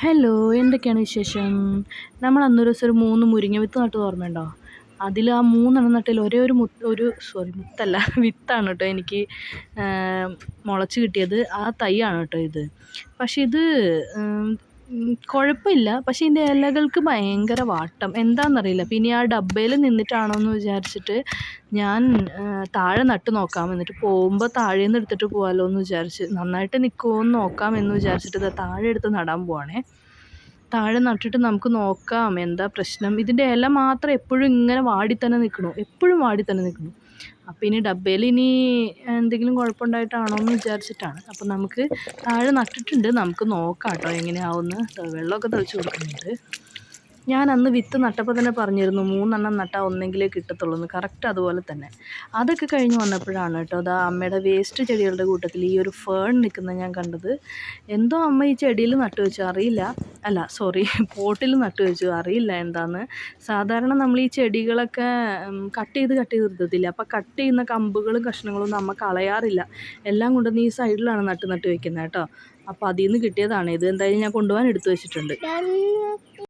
Hello, എന്തൊക്കെയാണ് വിശേഷം? നമ്മൾ അന്നൊരു ദിവസം ഒരു 3 മുരിങ്ങ വിത്ത് നട്ടത് ഓർമ്മയുണ്ടോ? അതിൽ ആ 3 നട്ടതിൽ ഒരേ ഒരു മുത്തല്ല വിത്താണ് കേട്ടോ എനിക്ക് മുളച്ച് കിട്ടിയത്. ആ തൈയാണ് കേട്ടോ ഇത്. പക്ഷേ ഇത് കുഴപ്പമില്ല. പക്ഷേ ഇതിൻ്റെ ഇലകൾക്ക് ഭയങ്കര വാട്ടം. എന്താണെന്നറിയില്ല. പിന്നെ ആ ഡബ്ബയിൽ നിന്നിട്ടാണോ എന്ന് വിചാരിച്ചിട്ട് ഞാൻ താഴെ നട്ട് നോക്കാം. എന്നിട്ട് പോകുമ്പോൾ താഴെ നിന്ന് എടുത്തിട്ട് പോകാമല്ലോ എന്ന് വിചാരിച്ച്, നന്നായിട്ട് നിൽക്കുമോ എന്ന് നോക്കാം എന്ന് വിചാരിച്ചിട്ട് ഇതാ താഴെ എടുത്ത് നടാൻ പോവാണേ. താഴെ നട്ടിട്ട് നമുക്ക് നോക്കാം എന്താ പ്രശ്നം. ഇതിൻ്റെ ഇല മാത്രം എപ്പോഴും ഇങ്ങനെ വാടി തന്നെ നിൽക്കണു, എപ്പോഴും വാടി തന്നെ നിൽക്കണു. അപ്പം ഇനി ഡബ്ബയിൽ എന്തെങ്കിലും കുഴപ്പമുണ്ടായിട്ടാണോ എന്ന് വിചാരിച്ചിട്ടാണ്. അപ്പം നമുക്ക് താഴെ നട്ടിട്ടുണ്ട്, നമുക്ക് നോക്കാം കേട്ടോ എങ്ങനെയാവുമെന്ന്. വെള്ളമൊക്കെ തളിച്ച് കൊടുക്കുന്നുണ്ട്. ഞാൻ അന്ന് വിത്ത് നട്ടപ്പോൾ തന്നെ പറഞ്ഞിരുന്നു 3 നട്ടാൽ ഒന്നെങ്കിലേ കിട്ടത്തുള്ളൂ എന്ന്. കറക്റ്റ് അതുപോലെ തന്നെ. അതൊക്കെ കഴിഞ്ഞ് വന്നപ്പോഴാണ് കേട്ടോ അതാ അമ്മയുടെ വേസ്റ്റ് ചെടികളുടെ കൂട്ടത്തിൽ ഈ ഒരു ഫേൺ നിൽക്കുന്നത് ഞാൻ കണ്ടത്. എന്തോ അമ്മ ഈ ചെടിയിൽ നട്ടു വെച്ചു, അറിയില്ല. അല്ല സോറി, പോട്ടിൽ നട്ടു വെച്ചു, അറിയില്ല എന്താന്ന്. സാധാരണ നമ്മൾ ഈ ചെടികളൊക്കെ കട്ട് ചെയ്ത് നിർത്തത്തില്ല. അപ്പോൾ കട്ട് ചെയ്യുന്ന കമ്പുകളും കഷ്ണങ്ങളൊന്നും അമ്മ കളയാറില്ല. എല്ലാം കൊണ്ടുവന്ന് ഈ സൈഡിലാണ് നട്ട് വെക്കുന്നത് കേട്ടോ. അപ്പോൾ അതിൽ നിന്ന് കിട്ടിയതാണ് ഇത്. എന്തായാലും ഞാൻ കൊണ്ടുപോകാൻ എടുത്തു വെച്ചിട്ടുണ്ട്.